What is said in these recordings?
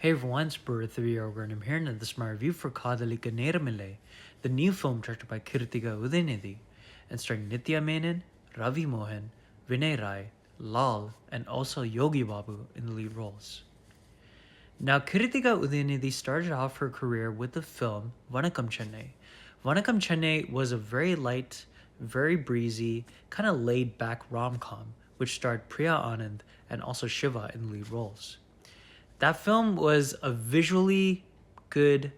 Hey everyone, it's Prithvi Yoga and I'm here and this is my review for Kadhalikka Neramillai, the new film directed by Kirtika Udaynidhi and starring Nitya Menon, Ravi Mohan, Vinay Rai, Lal, and also Yogi Babu in the lead roles. Now, Kritika Udaynidhi started off her career with the film Vanakkam Chennai. Vanakkam Chennai was a very light, very breezy, kind of laid back rom com, which starred Priya Anand and also Shiva in the lead roles. That film was a visually good,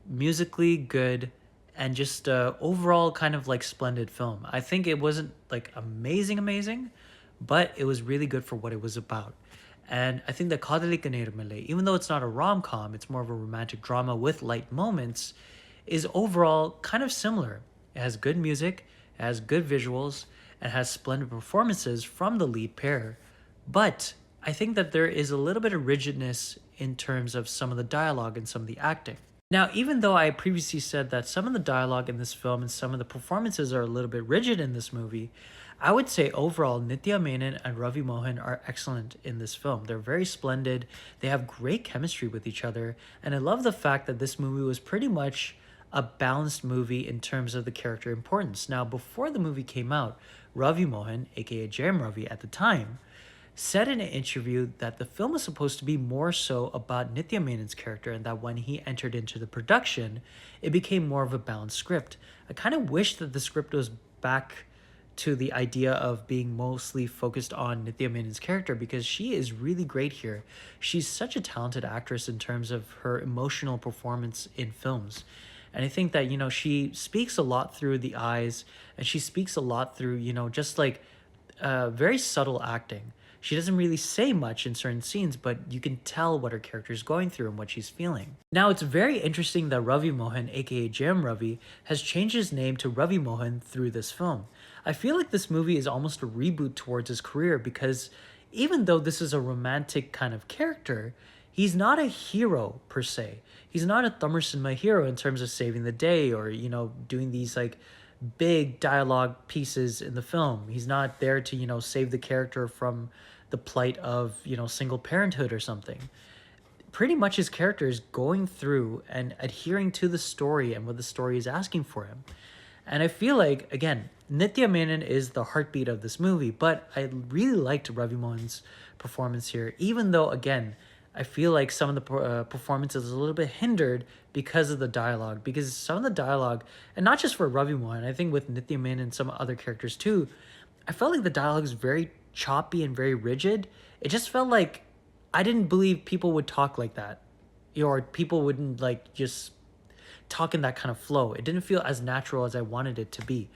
musically good, and just overall kind of like splendid film. I think it wasn't like amazing, but it was really good for what it was about. And I think that Kadhalikka Neramillai, even though it's not a rom-com, it's more of a romantic drama with light moments, is overall kind of similar. It has good music, it has good visuals, and has splendid performances from the lead pair. But I think that there is a little bit of rigidness in terms of some of the dialogue and some of the acting. Now, even though I previously said that some of the dialogue in this film and some of the performances are a little bit rigid in this movie, I would say overall Nitya Menon and Ravi Mohan are excellent in this film. They're very splendid. They have great chemistry with each other, and I love the fact that this movie was pretty much a balanced movie in terms of the character importance. Now, before the movie came out, Ravi Mohan, aka Jayam Ravi at the time, said in an interview that the film was supposed to be more so about Nitya Menon's character and that when he entered into the production, it became more of a balanced script. I kind of wish that the script was back to the idea of being mostly focused on Nitya Menon's character because she is really great here. She's such a talented actress in terms of her emotional performance in films. And I think that, she speaks a lot through the eyes and she speaks a lot through, just like very subtle acting. She doesn't really say much in certain scenes, but you can tell what her character is going through and what she's feeling. Now, it's very interesting that Ravi Mohan, aka Jayam Ravi, has changed his name to Ravi Mohan through this film. I feel like this movie is almost a reboot towards his career because even though this is a romantic kind of character, he's not a hero per se. He's not a Tamil cinema hero in terms of saving the day or, doing these like big dialogue pieces in the film. He's not there to, save the character from the plight of, single parenthood or something. Pretty much his character is going through and adhering to the story and what the story is asking for him. And I feel like, again, Nitya Menon is the heartbeat of this movie, but I really liked Ravi Mohan's performance here, even though, again, I feel like some of the performances is a little bit hindered because of the dialogue, because some of the dialogue, and not just for Ravi Mohan, I think with Nitya Menon and some other characters too, I felt like the dialogue is very choppy and very rigid. It just felt like I didn't believe people would talk like that, or people wouldn't like just talk in that kind of flow. It didn't feel as natural as I wanted it to be.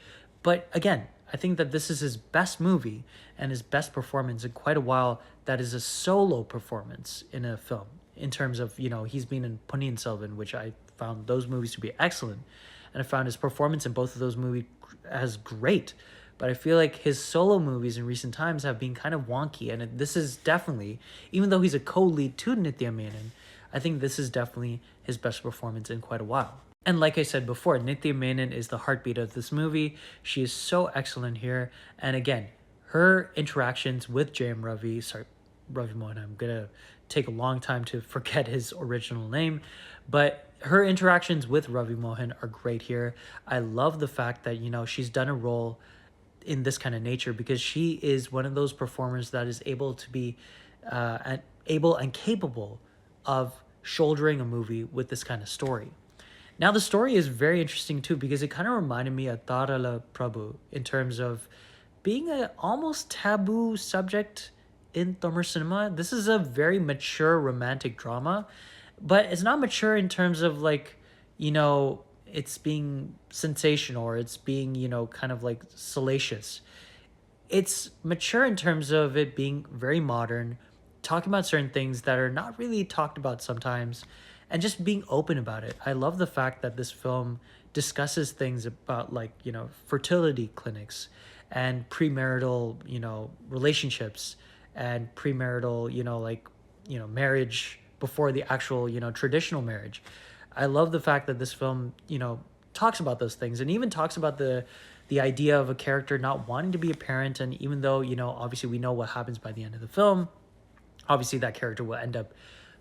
But again, I think that this is his best movie and his best performance in quite a while. That is a solo performance in a film in terms of, he's been in Ponniyin Selvan, which I found those movies to be excellent. And I found his performance in both of those movies as great. But I feel like his solo movies in recent times have been kind of wonky. And this is definitely, even though he's a co-lead to Nitya Menon, I think this is definitely his best performance in quite a while. And like I said before, Nitya Menon is the heartbeat of this movie. She is so excellent here. And again, her interactions with Jayam Ravi, Ravi Mohan, I'm going to take a long time to forget his original name, but her interactions with Ravi Mohan are great here. I love the fact that, she's done a role in this kind of nature because she is one of those performers that is able to be able and capable of shouldering a movie with this kind of story. Now, the story is very interesting too because it kind of reminded me of Tarala Prabhu in terms of being an almost taboo subject in Tamil cinema. This is a very mature romantic drama, but it's not mature in terms of like, it's being sensational or it's being, kind of like salacious. It's mature in terms of it being very modern, talking about certain things that are not really talked about sometimes, and just being open about it. I love the fact that this film discusses things about like, fertility clinics and premarital, relationships and premarital, marriage before the actual, traditional marriage. I love the fact that this film, talks about those things and even talks about the idea of a character not wanting to be a parent. And even though, obviously we know what happens by the end of the film, obviously that character will end up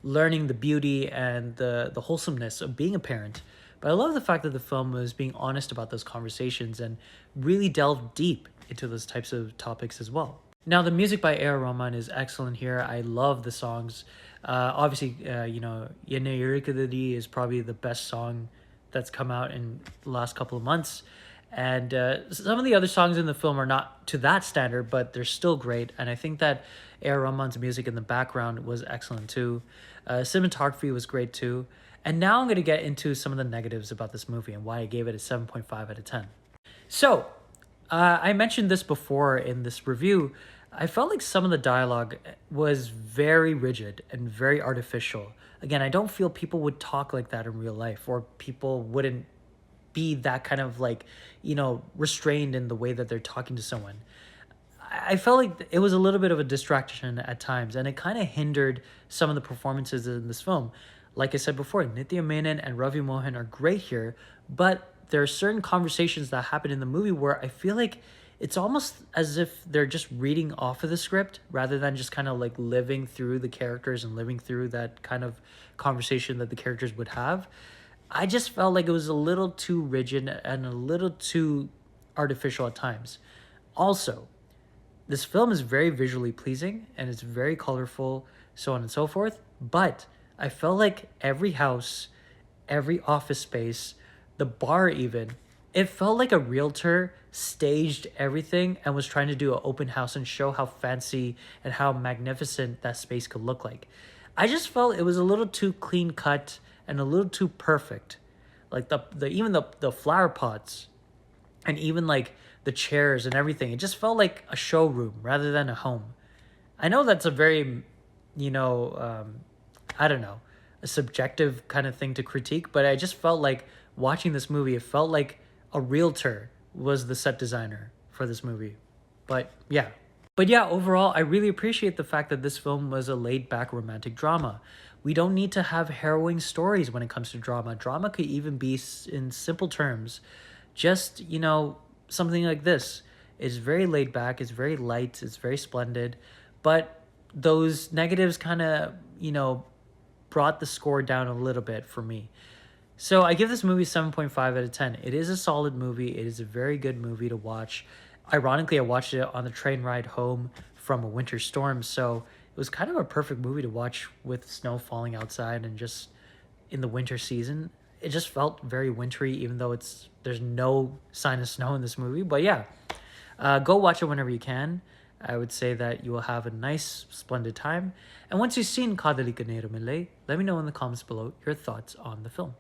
learning the beauty and the wholesomeness of being a parent. But I love the fact that the film was being honest about those conversations and really delved deep into those types of topics as well. Now, the music by A.R. Rahman is excellent here. I love the songs. Obviously, Yene Yurikadadi is probably the best song that's come out in the last couple of months. And some of the other songs in the film are not to that standard, but they're still great. And I think that A.R. Rahman's music in the background was excellent too. Cinematography was great too. And now I'm going to get into some of the negatives about this movie and why I gave it a 7.5 out of 10. So, I mentioned this before in this review. I felt like some of the dialogue was very rigid and very artificial. Again, I don't feel people would talk like that in real life, or people wouldn't be that kind of like, restrained in the way that they're talking to someone. I felt like it was a little bit of a distraction at times, and it kind of hindered some of the performances in this film. Like I said before, Nitya Menon and Ravi Mohan are great here, but there are certain conversations that happen in the movie where I feel like it's almost as if they're just reading off of the script rather than just kind of like living through the characters and living through that kind of conversation that the characters would have. I just felt like it was a little too rigid and a little too artificial at times. Also, this film is very visually pleasing and it's very colorful, so on and so forth. But I felt like every house, every office space, the bar even, it felt like a realtor staged everything and was trying to do an open house and show how fancy and how magnificent that space could look like. I just felt it was a little too clean cut and a little too perfect. Like the flower pots and even like the chairs and everything. It just felt like a showroom rather than a home. I know that's a very, I don't know, a subjective kind of thing to critique, but I just felt like watching this movie, it felt like a realtor was the set designer for this movie. But yeah. But yeah, overall, I really appreciate the fact that this film was a laid back romantic drama. We don't need to have harrowing stories when it comes to drama. Drama could even be in simple terms. Just, something like this. It's very laid back, it's very light, it's very splendid. But those negatives kind of, brought the score down a little bit for me. So I give this movie 7.5 out of 10. It is a solid movie. It is a very good movie to watch. Ironically, I watched it on the train ride home from a winter storm, so it was kind of a perfect movie to watch with snow falling outside and just in the winter season. It just felt very wintry, even though there's no sign of snow in this movie. But yeah, go watch it whenever you can. I would say that you will have a nice, splendid time. And once you've seen Kadhalikka Neramillai, let me know in the comments below your thoughts on the film.